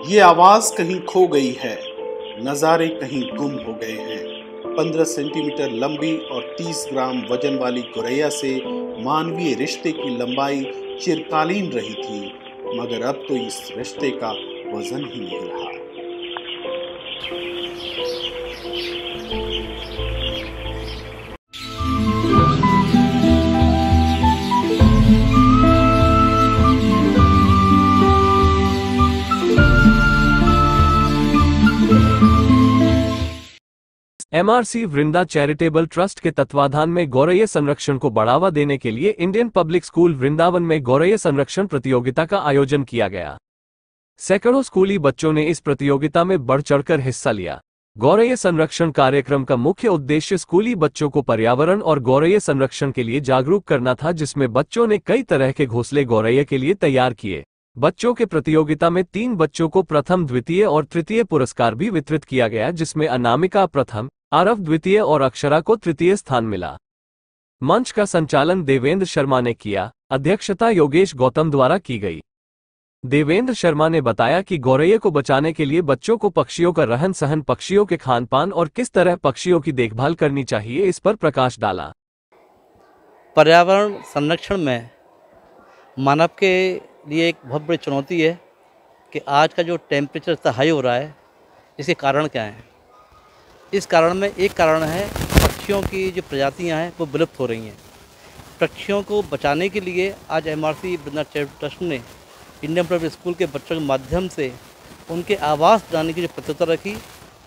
ये आवाज कहीं खो गई है, नजारे कहीं गुम हो गए हैं। 15 सेंटीमीटर लंबी और 30 ग्राम वजन वाली गोरैया से मानवीय रिश्ते की लंबाई चिरकालीन रही थी, मगर अब तो इस रिश्ते का वजन ही नहीं रहा। एमआरसी वृंदा चैरिटेबल ट्रस्ट के तत्वाधान में गौरैया संरक्षण को बढ़ावा देने के लिए इंडियन पब्लिक स्कूल वृंदावन में गौरैया संरक्षण प्रतियोगिता का आयोजन किया गया। सैकड़ों स्कूली बच्चों ने इस प्रतियोगिता में बढ़ चढ़कर हिस्सा लिया। गौरैया संरक्षण कार्यक्रम का मुख्य उद्देश्य स्कूली बच्चों को पर्यावरण और गौरैया संरक्षण के लिए जागरूक करना था, जिसमें बच्चों ने कई तरह के घोंसले गौरैया के लिए तैयार किए। बच्चों के प्रतियोगिता में 3 बच्चों को प्रथम, द्वितीय और तृतीय पुरस्कार भी वितरित किया गया, जिसमें अनामिका प्रथम, आरव द्वितीय और अक्षरा को तृतीय स्थान मिला। मंच का संचालन देवेंद्र शर्मा ने किया। अध्यक्षता योगेश गौतम द्वारा की गई। देवेंद्र शर्मा ने बताया कि गौरैया को बचाने के लिए बच्चों को पक्षियों का रहन सहन, पक्षियों के खान पान और किस तरह पक्षियों की देखभाल करनी चाहिए, इस पर प्रकाश डाला। पर्यावरण संरक्षण में मानव के लिए एक बहुत बड़ी चुनौती है कि आज का जो टेम्परेचर इतना हाई हो रहा है, इसके कारण क्या है? इस कारण में एक कारण है पक्षियों की जो प्रजातियां हैं वो विलुप्त हो रही हैं। पक्षियों को बचाने के लिए आज एमआरसी वृंदा चैरिटेबल ट्रस्ट ने इंडियन पब्लिक स्कूल के बच्चों के माध्यम से उनके आवास बनाने की जो प्रतियोगिता रखी,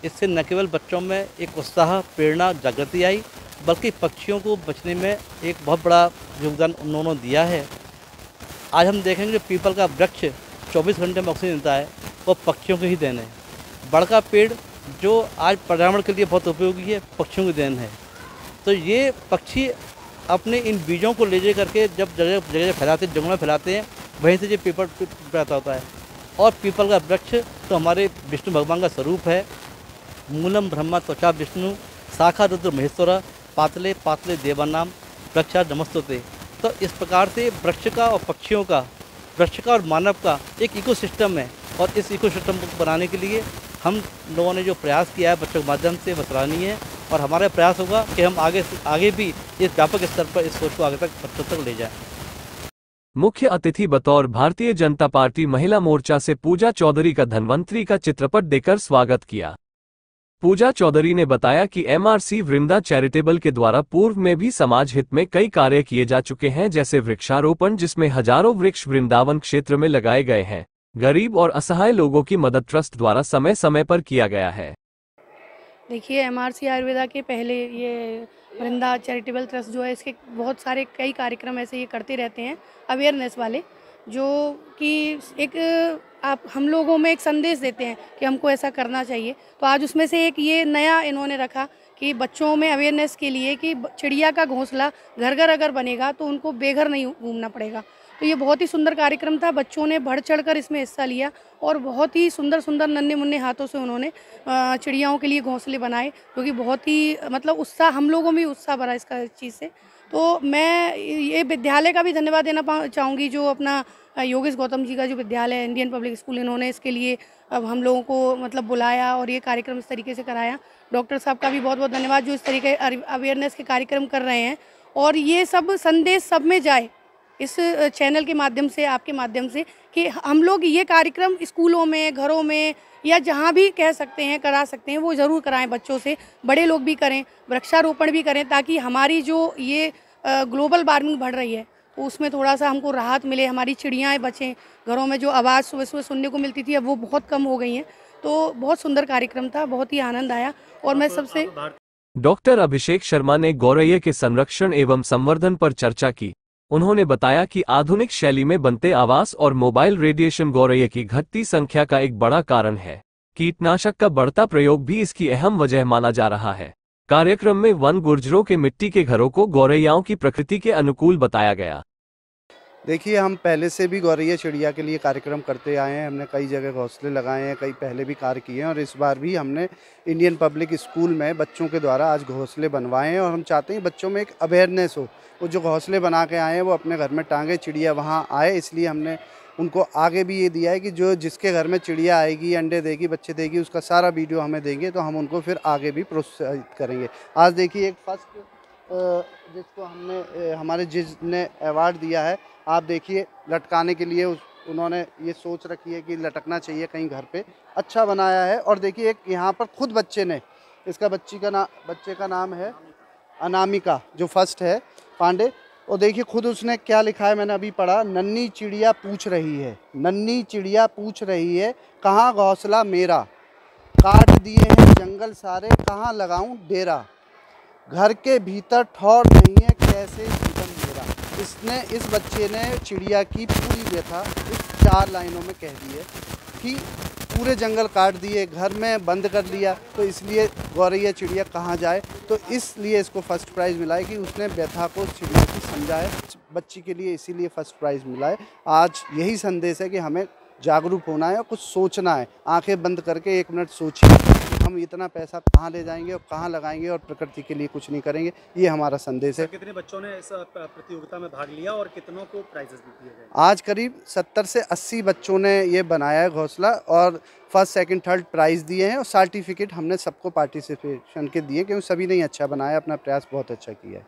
इससे न केवल बच्चों में एक उत्साह, प्रेरणा, जागृति आई, बल्कि पक्षियों को बचने में एक बहुत बड़ा योगदान उन्होंने दिया है। आज हम देखेंगे जो पीपल का वृक्ष 24 घंटे में ऑक्सीजन देता है, वो पक्षियों के ही देन है। बड़का पेड़ जो आज पर्यावरण के लिए बहुत उपयोगी है, पक्षियों की देन है। तो ये पक्षी अपने इन बीजों को ले जा करके जब जगह जगह फैलाते, जंगलों में फैलाते हैं, वहीं से ये पीपल पैदा होता है। और पीपल का वृक्ष तो हमारे विष्णु भगवान का स्वरूप है। मूलम ब्रह्मा त्वचा विष्णु, शाखा रुद्र महेश्वरा, पातले पातले देवानाम, वृक्षा नमस्तुते। तो इस प्रकार से वृक्ष का और पक्षियों का, वृक्ष का और मानव का एक इकोसिस्टम है, और इस इकोसिस्टम को बनाने के लिए हम लोगों ने जो प्रयास किया है बच्चों के माध्यम से, वो सराहनीय है। और हमारा प्रयास होगा कि हम आगे भी इस व्यापक स्तर पर इस सोच को आगे तक बच्चों तक ले जाएं। मुख्य अतिथि बतौर भारतीय जनता पार्टी महिला मोर्चा से पूजा चौधरी का धन्वंतरी का चित्रपट देकर स्वागत किया। पूजा चौधरी ने बताया कि एमआरसी वृंदा चैरिटेबल के द्वारा पूर्व में भी समाज हित में कई कार्य किए जा चुके हैं, जैसे वृक्षारोपण, जिसमें हजारों वृक्ष वृंदावन क्षेत्र में लगाए गए हैं। गरीब और असहाय लोगों की मदद ट्रस्ट द्वारा समय समय पर किया गया है। देखिए, एमआरसी आयुर्वेदा के पहले ये वृंदा चैरिटेबल ट्रस्ट जो है, इसके बहुत सारे कई कार्यक्रम ऐसे ये करते रहते हैं अवेयरनेस वाले, जो कि एक आप हम लोगों में एक संदेश देते हैं कि हमको ऐसा करना चाहिए। तो आज उसमें से एक ये नया इन्होंने रखा कि बच्चों में अवेयरनेस के लिए कि चिड़िया का घोंसला घर घर अगर बनेगा तो उनको बेघर नहीं घूमना पड़ेगा। तो ये बहुत ही सुंदर कार्यक्रम था। बच्चों ने बढ़ चढ़कर इसमें हिस्सा लिया और बहुत ही सुंदर सुंदर नन्हे मुन्ने हाथों से उन्होंने चिड़ियाओं के लिए घोंसले बनाए, क्योंकि बहुत ही मतलब उत्साह, हम लोगों में उत्साह भरा इसका चीज़ से। तो मैं ये विद्यालय का भी धन्यवाद देना चाहूँगी, जो अपना योगेश गौतम जी का जो विद्यालय है इंडियन पब्लिक स्कूल, इन्होंने इसके लिए अब हम लोगों को मतलब बुलाया और ये कार्यक्रम इस तरीके से कराया। डॉक्टर साहब का भी बहुत बहुत धन्यवाद, जो इस तरीके अवेयरनेस के कार्यक्रम कर रहे हैं। और ये सब संदेश सब में जाए इस चैनल के माध्यम से, आपके माध्यम से, कि हम लोग ये कार्यक्रम स्कूलों में, घरों में या जहाँ भी कह सकते हैं, करा सकते हैं, वो ज़रूर कराएं बच्चों से। बड़े लोग भी करें, वृक्षारोपण भी करें, ताकि हमारी जो ये ग्लोबल वार्मिंग बढ़ रही है तो उसमें थोड़ा सा हमको राहत मिले, हमारी चिड़ियाँ बचें। घरों में जो आवाज़ सुबह सुबह सुनने को मिलती थी, अब वो बहुत कम हो गई हैं। तो बहुत सुंदर कार्यक्रम था, बहुत ही आनंद आया। और मैं सबसे डॉक्टर अभिषेक शर्मा ने गौरैया के संरक्षण एवं संवर्धन पर चर्चा की। उन्होंने बताया कि आधुनिक शैली में बनते आवास और मोबाइल रेडिएशन गौरैया की घटती संख्या का एक बड़ा कारण है। कीटनाशक का बढ़ता प्रयोग भी इसकी अहम वजह माना जा रहा है। कार्यक्रम में वन गुर्जरों के मिट्टी के घरों को गौरैयाओं की प्रकृति के अनुकूल बताया गया। देखिए, हम पहले से भी गौरैया चिड़िया के लिए कार्यक्रम करते आए हैं। हमने कई जगह घोंसले लगाए हैं, कई पहले भी कार्य किए हैं, और इस बार भी हमने इंडियन पब्लिक स्कूल में बच्चों के द्वारा आज घोंसले बनवाए हैं। और हम चाहते हैं बच्चों में एक अवेयरनेस हो, वो जो घोंसले बना के आए हैं वो अपने घर में टांगे, चिड़िया वहाँ आए, इसलिए हमने उनको आगे भी ये दिया है कि जो जिसके घर में चिड़िया आएगी, अंडे देगी, बच्चे देगी, उसका सारा वीडियो हमें देंगे तो हम उनको फिर आगे भी प्रोत्साहित करेंगे। आज देखिए एक फर्स्ट जिसको हमने हमारे जिसने अवार्ड दिया है, आप देखिए लटकाने के लिए उन्होंने ये सोच रखी है कि लटकना चाहिए कहीं घर पे, अच्छा बनाया है। और देखिए एक यहाँ पर खुद बच्चे ने, इसका बच्चे का नाम है अनामिका, जो फर्स्ट है पांडे, और देखिए खुद उसने क्या लिखा है, मैंने अभी पढ़ा, नन्ही चिड़िया पूछ रही है, नन्ही चिड़िया पूछ रही है कहाँ घोंसला मेरा, काट दिए हैं जंगल सारे कहाँ लगाऊं डेरा, घर के भीतर ठौर नहीं है कैसे जीवन मेरा। इस बच्चे ने चिड़िया की पूरी व्यथा इस 4 लाइनों में कह दी है कि पूरे जंगल काट दिए, घर में बंद कर लिया, तो इसलिए गौरैया चिड़िया कहाँ जाए। तो इसलिए इसको फर्स्ट प्राइज़ मिला है कि उसने व्यथा को चिड़िया की समझा है बच्ची के लिए, इसीलिए फर्स्ट प्राइज़ मिला है। आज यही संदेश है कि हमें जागरूक होना है और कुछ सोचना है। आंखें बंद करके 1 मिनट सोचिए कि हम इतना पैसा कहाँ ले जाएंगे और कहाँ लगाएंगे और प्रकृति के लिए कुछ नहीं करेंगे। ये हमारा संदेश है। कितने बच्चों ने इस प्रतियोगिता में भाग लिया और कितनों को प्राइजेस भी दिए गए? आज करीब 70 से 80 बच्चों ने ये बनाया है घोंसला, और फर्स्ट सेकंड थर्ड प्राइज़ दिए हैं और सर्टिफिकेट हमने सबको पार्टिसिपेशन के दिए, क्योंकि सभी ने अच्छा बनाया, अपना प्रयास बहुत अच्छा किया है।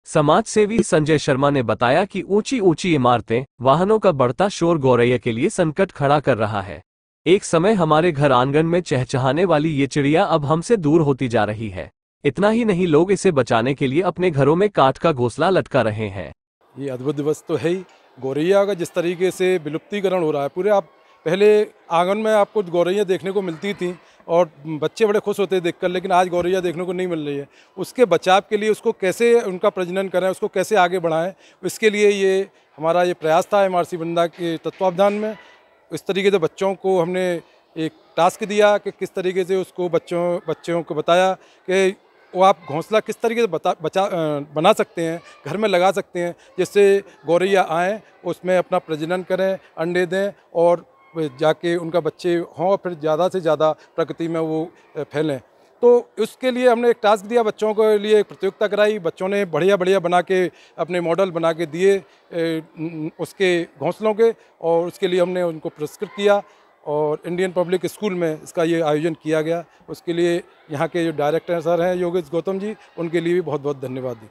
समाज सेवी संजय शर्मा ने बताया कि ऊंची ऊंची इमारतें, वाहनों का बढ़ता शोर गौरैया के लिए संकट खड़ा कर रहा है। एक समय हमारे घर आंगन में चहचहाने वाली ये चिड़िया अब हमसे दूर होती जा रही है। इतना ही नहीं, लोग इसे बचाने के लिए अपने घरों में काठ का घोंसला लटका रहे हैं। ये अद्भुत दिवस तो है ही। गौरैया का जिस तरीके से विलुप्तीकरण हो रहा है पूरे, आप पहले आंगन में आपको गौरैया देखने को मिलती थी और बच्चे बड़े खुश होते देखकर, लेकिन आज गौरैया देखने को नहीं मिल रही है। उसके बचाव के लिए, उसको कैसे उनका प्रजनन करें, उसको कैसे आगे बढ़ाएं, इसके लिए ये हमारा ये प्रयास था MRC वृंदा के तत्वावधान में। इस तरीके से बच्चों को हमने एक टास्क दिया कि किस तरीके से उसको बच्चों को बताया कि वो आप घोंसला किस तरीके से बना सकते हैं, घर में लगा सकते हैं, जिससे गौरैया आएँ, उसमें अपना प्रजनन करें, अंडे दें और जाके उनका बच्चे हों और फिर ज़्यादा से ज़्यादा प्रकृति में वो फैलें। तो उसके लिए हमने एक टास्क दिया, बच्चों के लिए एक प्रतियोगिता कराई। बच्चों ने बढ़िया बढ़िया बना के अपने मॉडल बना के दिए उसके घोंसलों के, और उसके लिए हमने उनको पुरस्कृत किया और इंडियन पब्लिक स्कूल में इसका ये आयोजन किया गया। उसके लिए यहाँ के जो डायरेक्टर सर हैं योगेश गौतम जी, उनके लिए भी बहुत बहुत धन्यवाद।